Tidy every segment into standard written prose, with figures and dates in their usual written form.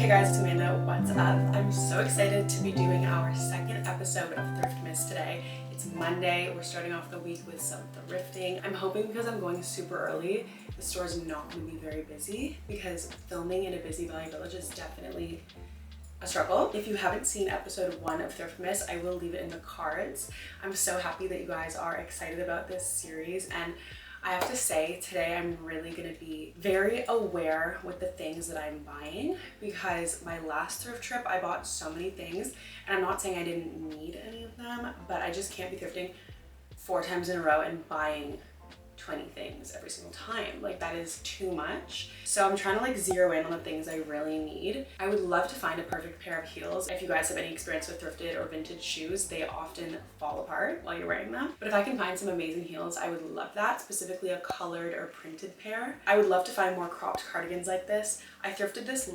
Guys, it's Amanda. What's up? I'm so excited to be doing our second episode of Thriftmas today. It's Monday. We're starting off the week with some thrifting. I'm hoping because I'm going super early, the store's not going to be very busy because filming in a busy Valley Village is definitely a struggle. If you haven't seen episode 1 of Thriftmas, I will leave it in the cards. I'm so happy that you guys are excited about this series, and I have to say today I'm really gonna be very aware with the things that I'm buying because my last thrift trip I bought so many things, and I'm not saying I didn't need any of them, but I just can't be thrifting 4 times in a row and buying 20 things every single time. Like, that is too much. So I'm trying to like zero in on the things I really need. I would love to find a perfect pair of heels. If you guys have any experience with thrifted or vintage shoes, they often fall apart while you're wearing them. But if I can find some amazing heels, I would love that, specifically a colored or printed pair. I would love to find more cropped cardigans like this. I thrifted this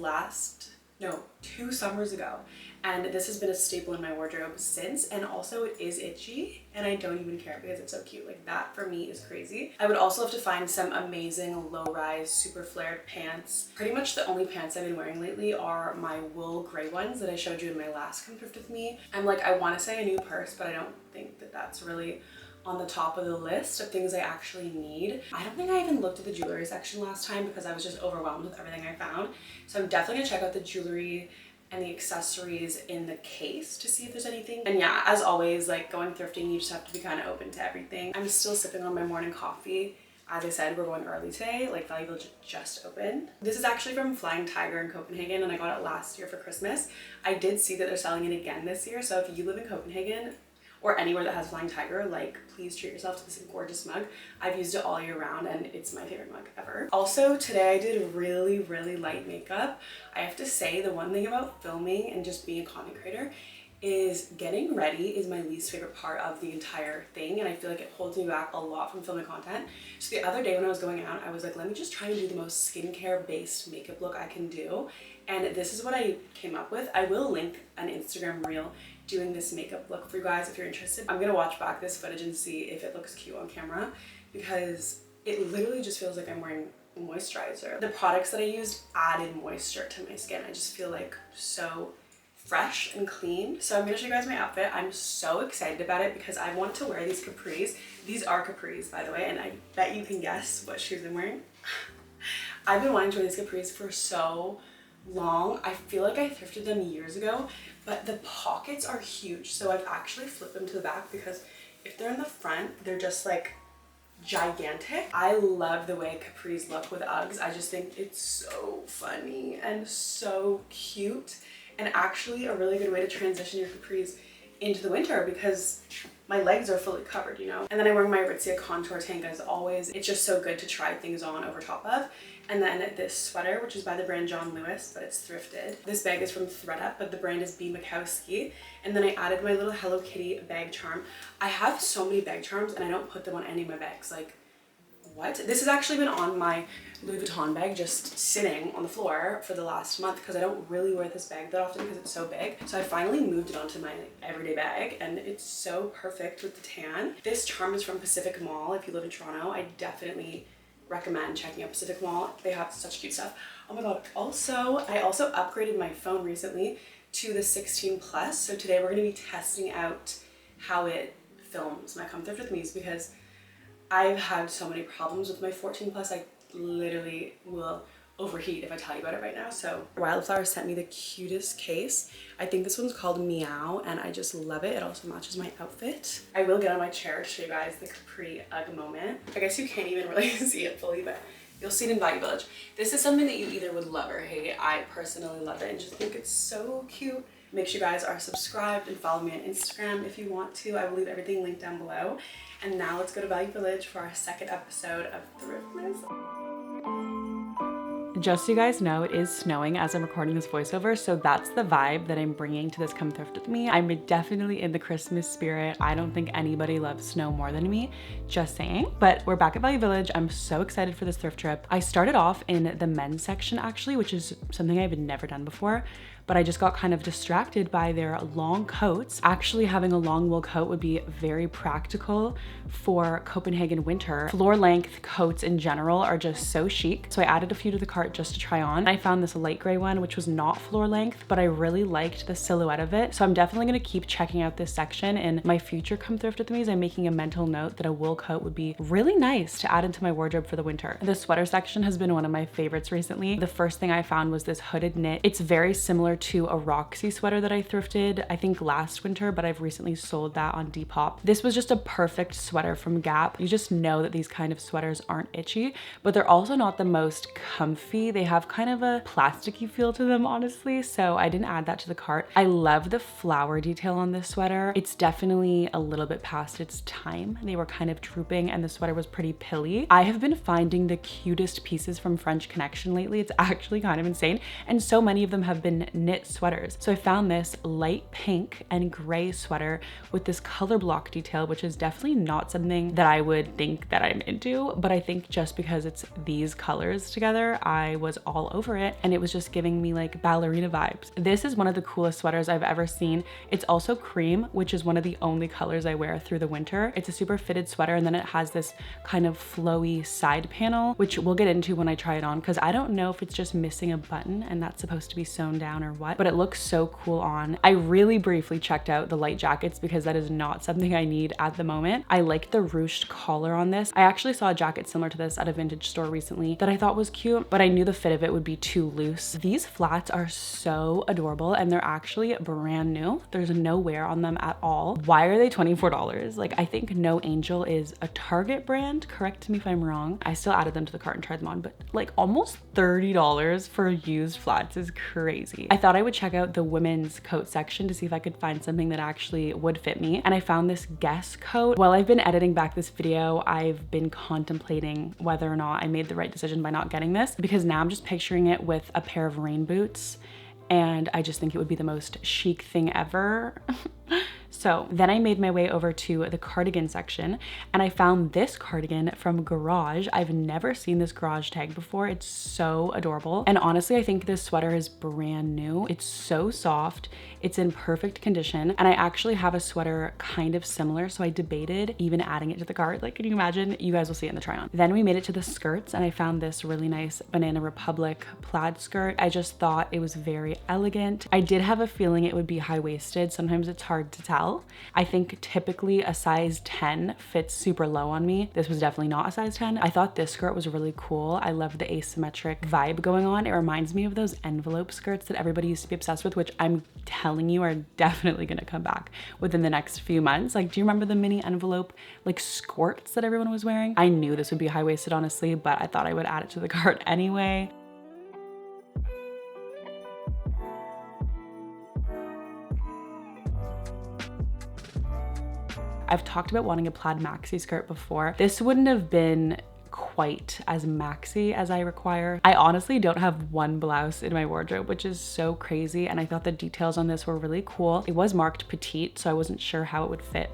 2 summers ago, and this has been a staple in my wardrobe since, and also it is itchy and I don't even care because it's so cute. Like, that for me is crazy. I would also love to find some amazing low-rise super flared pants. Pretty much the only pants I've been wearing lately are my wool gray ones that I showed you in my last Come Thrift With Me. I'm like, I want to say a new purse, but I don't think that that's really on the top of the list of things I actually need. I don't think I even looked at the jewelry section last time because I was just overwhelmed with everything I found. So I'm definitely gonna check out the jewelry and the accessories in the case to see if there's anything. And yeah, as always, like going thrifting, you just have to be kind of open to everything. I'm still sipping on my morning coffee. As I said, we're going early today. Like, Valley Village just opened. This is actually from Flying Tiger in Copenhagen, and I got it last year for Christmas. I did see that they're selling it again this year. So if you live in Copenhagen, or anywhere that has Flying Tiger, like, please treat yourself to this gorgeous mug. I've used it all year round and it's my favorite mug ever. Also, today I did really light makeup. I have to say, the one thing about filming and just being a content creator is getting ready is my least favorite part of the entire thing, and I feel like it holds me back a lot from filming content. So the other day when I was going out, I was like, let me just try and do the most skincare based makeup look I can do, and this is what I came up with. I will link an Instagram reel doing this makeup look for you guys if you're interested. I'm gonna watch back this footage and see if it looks cute on camera because it literally just feels like I'm wearing moisturizer. The products that I used added moisture to my skin. I just feel like so fresh and clean. So I'm gonna show you guys my outfit. I'm so excited about it because I want to wear these capris. These are capris, by the way, and I bet you can guess what shoes I'm wearing. I've been wanting to wear these capris for so long. I feel like I thrifted them years ago, but the pockets are huge. So I've actually flipped them to the back because if they're in the front, they're just like gigantic. I love the way capris look with Uggs. I just think it's so funny and so cute, and actually a really good way to transition your capris into the winter because my legs are fully covered, you know? And then I'm wearing my Aritzia contour tank as always. It's just so good to try things on over top of. And then this sweater, which is by the brand John Lewis, but it's thrifted. This bag is from thredUP, but the brand is B. Mikowski. And then I added my little Hello Kitty bag charm. I have so many bag charms and I don't put them on any of my bags. Like, what? This has actually been on my Louis Vuitton bag, just sitting on the floor for the last month because I don't really wear this bag that often because it's so big. So I finally moved it onto my everyday bag, and it's so perfect with the tan. This charm is from Pacific Mall. If you live in Toronto, I definitely recommend checking out Pacific Mall. They have such cute stuff. Oh my god. I also upgraded my phone recently to the 16 Plus. So today we're going to be testing out how it films my Come Thrift With Me's because I've had so many problems with my 14 Plus. I literally will overheat if I tell you about it right now. So Wildflower sent me the cutest case. I think this one's called Meow, and I just love it. It also matches my outfit. I will get on my chair to show you guys the capri Ugg moment. I guess you can't even really see it fully, but you'll see it in Valley Village. This is something that you either would love or hate. I personally love it and just think it's so cute. Make sure you guys are subscribed and follow me on Instagram if you want to. I will leave everything linked down below. And now let's go to Valley Village for our second episode of Thriftmas. Just so you guys know, it is snowing as I'm recording this voiceover, so that's the vibe that I'm bringing to this Come Thrift With Me. I'm definitely in the Christmas spirit. I don't think anybody loves snow more than me, just saying. But we're back at Valley Village. I'm so excited for this thrift trip. I started off in the men's section actually, which is something I've never done before. but I just got kind of distracted by their long coats. Actually, having a long wool coat would be very practical for Copenhagen winter. Floor length coats in general are just so chic. So I added a few to the cart just to try on. I found this light gray one, which was not floor length, but I really liked the silhouette of it. So I'm definitely gonna keep checking out this section in my future Come Thrift With Me's. I'm making a mental note that a wool coat would be really nice to add into my wardrobe for the winter. The sweater section has been one of my favorites recently. The first thing I found was this hooded knit. It's very similar to a Roxy sweater that I thrifted, I think last winter, but I've recently sold that on Depop. This was just a perfect sweater from Gap. You just know that these kind of sweaters aren't itchy, but they're also not the most comfy. They have kind of a plasticky feel to them, honestly, so I didn't add that to the cart. I love the flower detail on this sweater. It's definitely a little bit past its time. They were kind of drooping and the sweater was pretty pilly. I have been finding the cutest pieces from French Connection lately. It's actually kind of insane, and so many of them have been knit sweaters. So I found this light pink and gray sweater with this color block detail, which is definitely not something that I would think that I'm into, but I think just because it's these colors together, I was all over it, and it was just giving me like ballerina vibes. This is one of the coolest sweaters I've ever seen. It's also cream, which is one of the only colors I wear through the winter. It's a super fitted sweater, and then it has this kind of flowy side panel, which we'll get into when I try it on, because I don't know if it's just missing a button and that's supposed to be sewn down or what, but it looks so cool on. I really briefly checked out the light jackets because that is not something I need at the moment. I like the ruched collar on this. I actually saw a jacket similar to this at a vintage store recently that I thought was cute, but I knew the fit of it would be too loose. These flats are so adorable, and they're actually brand new. There's no wear on them at all. Why are they $24? Like, I think No Angel is a Target brand. Correct me if I'm wrong. I still added them to the cart and tried them on, but like almost $30 for used flats is crazy. I thought I would check out the women's coat section to see if I could find something that actually would fit me, and I found this Guess coat. While I've been editing back this video, I've been contemplating whether or not I made the right decision by not getting this, because now I'm just picturing it with a pair of rain boots, and I just think it would be the most chic thing ever. So then I made my way over to the cardigan section, and I found this cardigan from Garage. I've never seen this Garage tag before. It's so adorable. And honestly, I think this sweater is brand new. It's so soft. It's in perfect condition. And I actually have a sweater kind of similar, so I debated even adding it to the cart. Like, can you imagine? You guys will see it in the try on. Then we made it to the skirts, and I found this really nice Banana Republic plaid skirt. I just thought it was very elegant. I did have a feeling it would be high-waisted. Sometimes it's hard to tell. I think typically a size 10 fits super low on me. This was definitely not a size 10. I thought this skirt was really cool. I love the asymmetric vibe going on. It reminds me of those envelope skirts that everybody used to be obsessed with, which I'm telling you are definitely gonna come back within the next few months. Like, do you remember the mini envelope like skirts that everyone was wearing? I knew this would be high-waisted, honestly, but I thought I would add it to the cart anyway. I've talked about wanting a plaid maxi skirt before. This wouldn't have been quite as maxi as I require. I honestly don't have one blouse in my wardrobe, which is so crazy, and I thought the details on this were really cool. It was marked petite, so I wasn't sure how it would fit.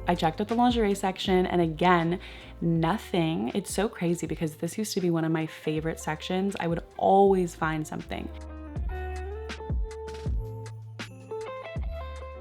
I checked out the lingerie section, and again, nothing. It's so crazy because this used to be one of my favorite sections. I would always find something.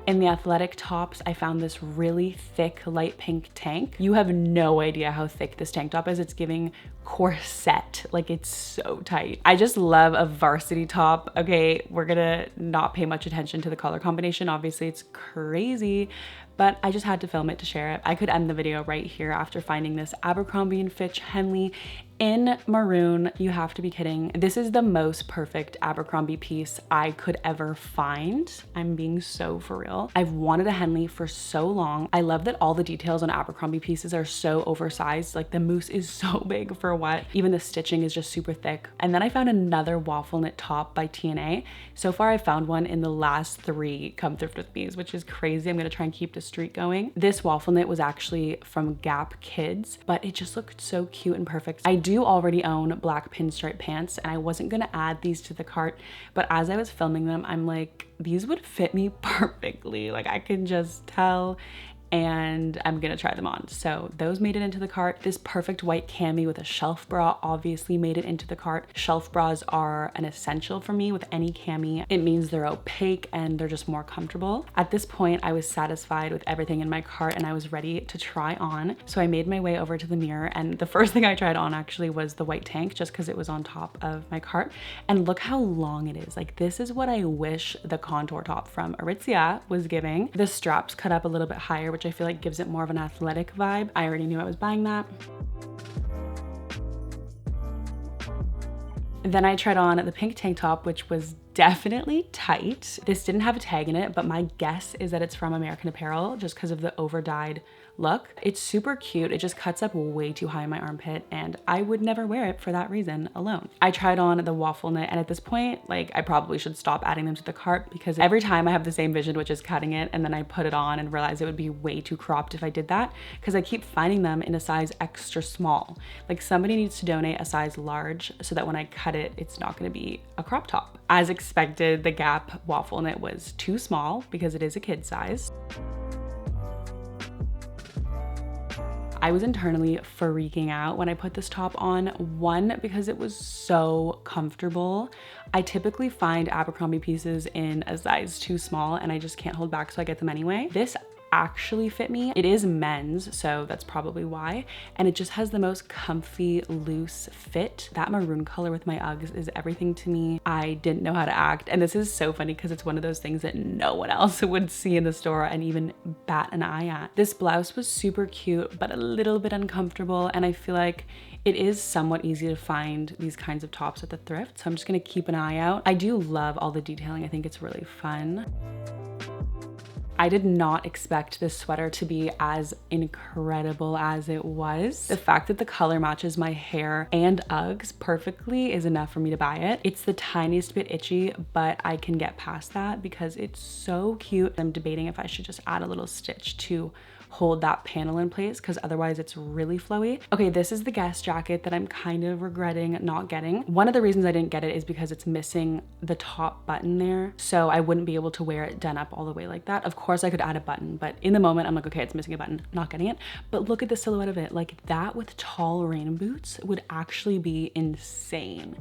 In the athletic tops, I found this really thick light pink tank. You have no idea how thick this tank top is. It's giving corset, like it's so tight. I just love a varsity top. Okay, we're gonna not pay much attention to the color combination. Obviously it's crazy, but I just had to film it to share it. I could end the video right here after finding this Abercrombie & Fitch Henley in maroon. You have to be kidding. This is the most perfect Abercrombie piece I could ever find. I'm being so for real. I've wanted a Henley for so long. I love that all the details on Abercrombie pieces are so oversized. Like the mousse is so big for what? Even the stitching is just super thick. And then I found another waffle knit top by TNA. So far I found one in the last 3 Come Thrift With Me's, which is crazy. I'm gonna try and keep the streak going. This waffle knit was actually from Gap Kids, but it just looked so cute and perfect. I do already own black pinstripe pants, and I wasn't gonna add these to the cart, but as I was filming them, I'm like, these would fit me perfectly. Like I can just tell. and I'm gonna try them on. So those made it into the cart. This perfect white cami with a shelf bra obviously made it into the cart. Shelf bras are an essential for me with any cami. It means they're opaque and they're just more comfortable. At this point, I was satisfied with everything in my cart and I was ready to try on. So I made my way over to the mirror, and the first thing I tried on actually was the white tank, just because it was on top of my cart. And look how long it is. Like, this is what I wish the contour top from Aritzia was giving. The straps cut up a little bit higher, which I feel like gives it more of an athletic vibe. I already knew I was buying that. Then I tried on the pink tank top, which was definitely tight. This didn't have a tag in it, but my guess is that it's from American Apparel just because of the over-dyed look. It's super cute. It just cuts up way too high in my armpit, and I would never wear it for that reason alone. I tried on the waffle knit, and at this point, like, I probably should stop adding them to the cart because every time I have the same vision, which is cutting it, and then I put it on and realize it would be way too cropped if I did that, because I keep finding them in a size extra small. Like, somebody needs to donate a size large so that when I cut it, it's not gonna be a crop top. As expected, the Gap waffle knit was too small because it is a kid size. I was internally freaking out when I put this top on. One, because it was so comfortable. I typically find Abercrombie pieces in a size too small and I just can't hold back, so I get them anyway. This actually fit me. It is men's, so that's probably why. And it just has the most comfy, loose fit. That maroon color with my Uggs is everything to me. I didn't know how to act. And this is so funny because it's one of those things that no one else would see in the store and even bat an eye at. This blouse was super cute, but a little bit uncomfortable. And I feel like it is somewhat easy to find these kinds of tops at the thrift. So I'm just gonna keep an eye out. I do love all the detailing. I think it's really fun. I did not expect this sweater to be as incredible as it was. The fact that the color matches my hair and Uggs perfectly is enough for me to buy it. It's the tiniest bit itchy, but I can get past that because it's so cute. I'm debating if I should just add a little stitch to hold that panel in place because otherwise it's really flowy. Okay, this is the Guess jacket that I'm kind of regretting not getting. One of the reasons I didn't get it is because it's missing the top button there. So I wouldn't be able to wear it done up all the way like that. Of course I could add a button, but in the moment I'm like, okay, it's missing a button, not getting it. But look at the silhouette of it. Like, that with tall rain boots would actually be insane.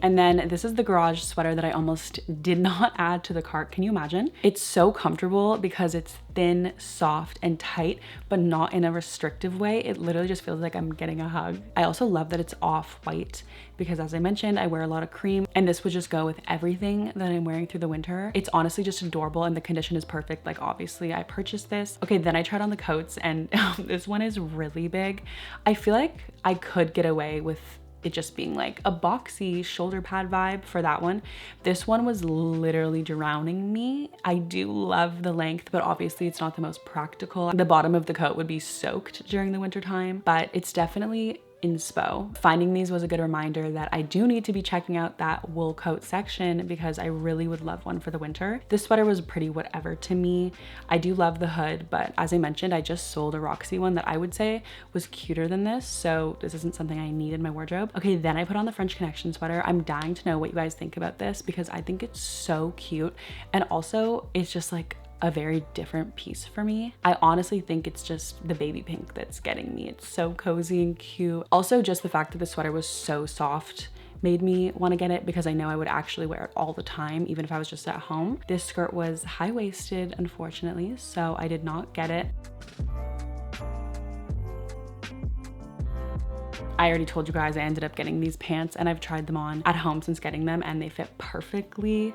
And then this is the Garage sweater that I almost did not add to the cart. Can you imagine? It's so comfortable because it's thin, soft, and tight, but not in a restrictive way. It literally just feels like I'm getting a hug. I also love that it's off-white because, as I mentioned, I wear a lot of cream, and this would just go with everything that I'm wearing through the winter. It's honestly just adorable, and the condition is perfect. Like, obviously I purchased this. Okay, then I tried on the coats, and this one is really big. I feel like I could get away with it just being like a boxy shoulder pad vibe for that one. This one was literally drowning me. I do love the length, but obviously it's not the most practical. The bottom of the coat would be soaked during the winter time, but it's definitely inspo. Finding these was a good reminder that I do need to be checking out that wool coat section because I really would love one for the winter. This sweater was pretty whatever to me. I do love the hood, but as I mentioned, I just sold a Roxy one that I would say was cuter than this, so this isn't something I need in my wardrobe. Okay, then I put on the French Connection sweater. I'm dying to know what you guys think about this because I think it's so cute, and also it's just like a very different piece for me. I honestly think it's just the baby pink that's getting me. It's so cozy and cute. Also, just the fact that the sweater was so soft made me want to get it because I know I would actually wear it all the time, even if I was just at home. This skirt was high-waisted, unfortunately, so I did not get it. I already told you guys I ended up getting these pants, and I've tried them on at home since getting them, and they fit perfectly.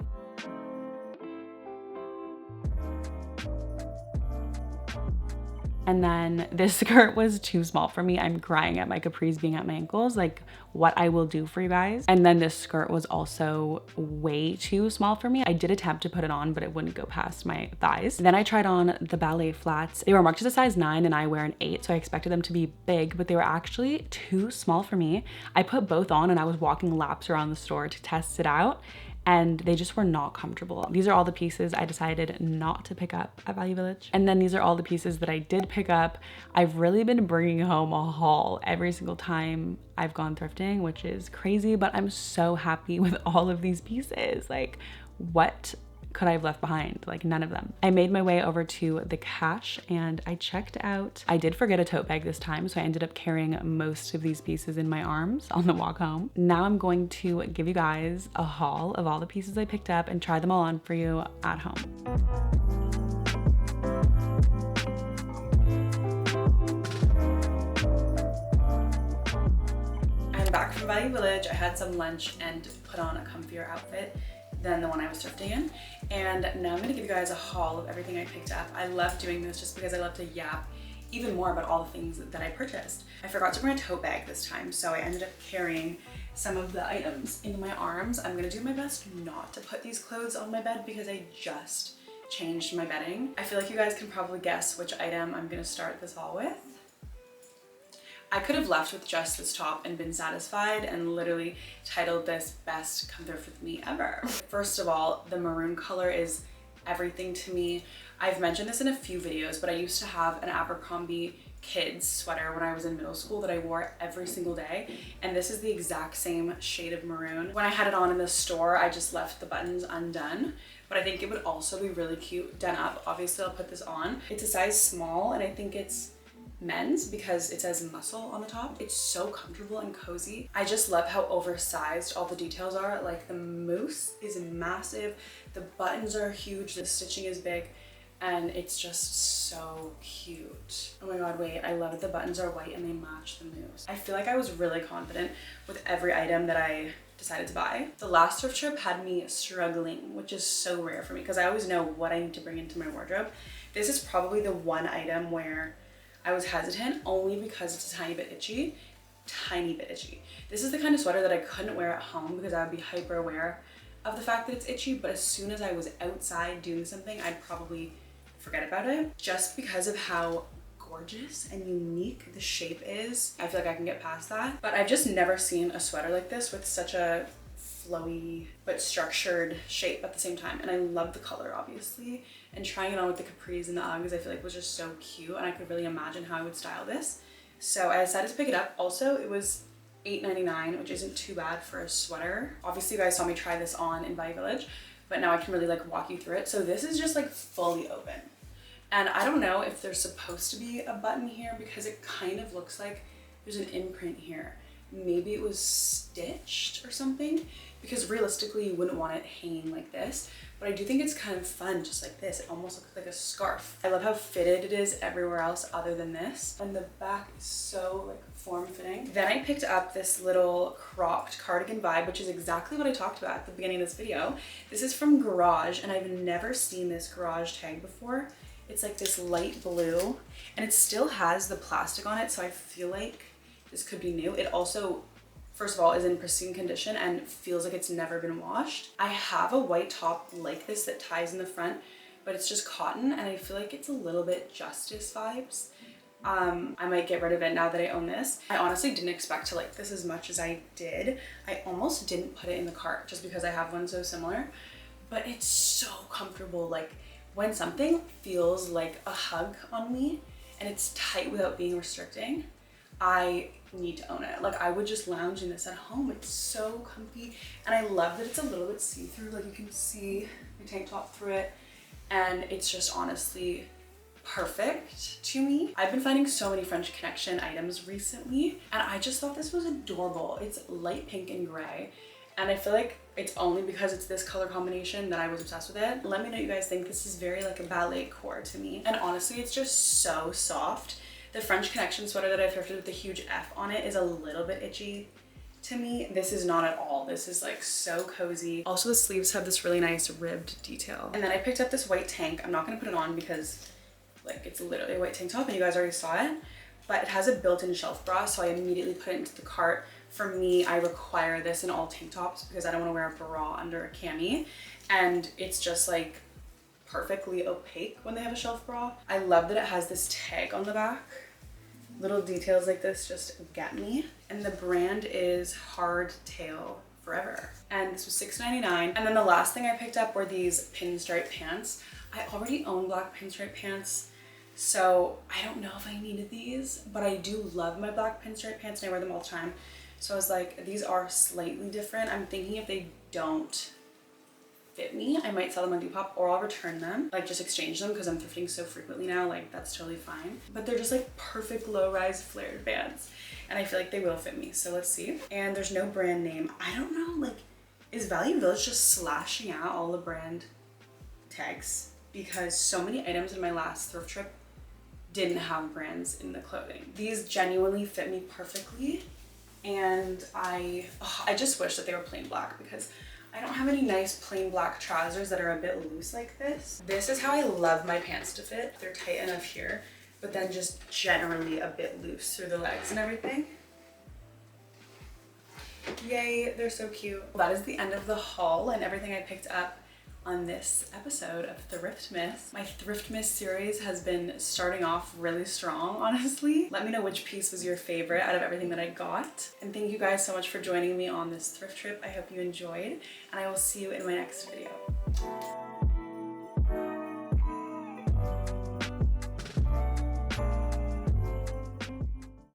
And then this skirt was too small for me. I'm crying at my capris being at my ankles, like what I will do for you guys. And then this skirt was also way too small for me. I did attempt to put it on, but it wouldn't go past my thighs. Then I tried on the ballet flats. They were marked as a size 9 and I wear an 8, so I expected them to be big, but they were actually too small for me. I put both on and I was walking laps around the store to test it out, and they just were not comfortable. These are all the pieces I decided not to pick up at Value Village. And then these are all the pieces that I did pick up. I've really been bringing home a haul every single time I've gone thrifting, which is crazy, but I'm so happy with all of these pieces. Like, what could I have left behind? Like none of them. I made my way over to the cash and I checked out. I did forget a tote bag this time, so I ended up carrying most of these pieces in my arms on the walk home. Now I'm going to give you guys a haul of all the pieces I picked up and try them all on for you at home. I'm back from Value Village. I had some lunch and put on a comfier outfit than the one I was thrifting in. And now I'm gonna give you guys a haul of everything I picked up. I love doing this just because I love to yap even more about all the things that I purchased. I forgot to bring a tote bag this time, so I ended up carrying some of the items in my arms. I'm gonna do my best not to put these clothes on my bed because I just changed my bedding. I feel like you guys can probably guess which item I'm gonna start this haul with. I could have left with just this top and been satisfied and literally titled this best come thrift with me ever. First of all, the maroon color is everything to me. I've mentioned this in a few videos, but I used to have an Abercrombie kids sweater when I was in middle school that I wore every single day, and this is the exact same shade of maroon. When I had it on in the store, I just left the buttons undone, but I think it would also be really cute done up. Obviously, I'll put this on. It's a size small, and I think it's men's because it says muscle on the top. It's so comfortable and cozy. I just love how oversized all the details are. Like the mousse is massive, the buttons are huge, the stitching is big, and it's just so cute. Oh my god, wait, I love that the buttons are white and they match the mousse. I feel like I was really confident with every item that I decided to buy. The last thrift trip had me struggling, which is so rare for me because I always know what I need to bring into my wardrobe. This is probably the one item where I was hesitant only because it's a tiny bit itchy. This is the kind of sweater that I couldn't wear at home because I would be hyper aware of the fact that it's itchy, but as soon as I was outside doing something, I'd probably forget about it. Just because of how gorgeous and unique the shape is, I feel like I can get past that. But I've just never seen a sweater like this with such a flowy but structured shape at the same time, and I love the color obviously, and trying it on with the capris and the Uggs I feel like was just so cute, and I could really imagine how I would style this, so I decided to pick it up. Also, it was $8.99, which isn't too bad for a sweater. Obviously you guys saw me try this on in Value Village, but now I can really like walk you through it. So this is just like fully open, and I don't know if there's supposed to be a button here because it kind of looks like there's an imprint here. Maybe it was stitched or something, because realistically you wouldn't want it hanging like this, but I do think it's kind of fun just like this. It almost looks like a scarf. I love how fitted it is everywhere else other than this, and the back is so like form-fitting. Then I picked up this little cropped cardigan vibe, which is exactly what I talked about at the beginning of this video. This is from Garage, and I've never seen this Garage tag before. It's like this light blue, and it still has the plastic on it, so I feel like this could be new. It also, first of all, is in pristine condition and feels like it's never been washed. I have a white top like this that ties in the front, but it's just cotton, and I feel like it's a little bit Justice vibes. I might get rid of it now that I own this. I honestly didn't expect to like this as much as I did. I almost didn't put it in the cart just because I have one so similar, but it's so comfortable. Like when something feels like a hug on me and it's tight without being restricting, I need to own it. Like I would just lounge in this at home. It's so comfy, and I love that it's a little bit see-through. Like you can see my tank top through it, and it's just honestly perfect to me. I've been finding so many French Connection items recently, and I just thought this was adorable. It's light pink and gray, and I feel like it's only because it's this color combination that I was obsessed with it. Let me know what you guys think. This is very like a ballet core to me, and honestly it's just so soft. The French Connection sweater that I thrifted with the huge F on it is a little bit itchy to me. This is not at all. This is like so cozy. Also, the sleeves have this really nice ribbed detail. And then I picked up this white tank. I'm not gonna put it on because like it's literally a white tank top and you guys already saw it, but it has a built-in shelf bra, so I immediately put it into the cart. For me, I require this in all tank tops because I don't wanna wear a bra under a cami, and it's just like perfectly opaque when they have a shelf bra. I love that it has this tag on the back. Little details like this just get me. And the brand is Hardtail Forever. And this was $6.99. And then the last thing I picked up were these pinstripe pants. I already own black pinstripe pants, so I don't know if I needed these, but I do love my black pinstripe pants and I wear them all the time. So I was like, these are slightly different. I'm thinking if they don't fit me, I might sell them on Depop or I'll return them, like just exchange them because I'm thrifting so frequently now, like that's totally fine. But they're just like perfect low-rise flared bands and I feel like they will fit me. So let's see. And there's no brand name. I don't know, like is Value Village just slashing out all the brand tags? Because so many items in my last thrift trip didn't have brands in the clothing. These genuinely fit me perfectly. And I just wish that they were plain black because I don't have any nice plain black trousers that are a bit loose like this. This is how I love my pants to fit. They're tight enough here, but then just generally a bit loose through the legs and everything. Yay, they're so cute. That is the end of the haul and everything I picked up on this episode of Thriftmas. My Thriftmas series has been starting off really strong, honestly. Let me know which piece was your favorite out of everything that I got. And thank you guys so much for joining me on this thrift trip. I hope you enjoyed, and I will see you in my next video.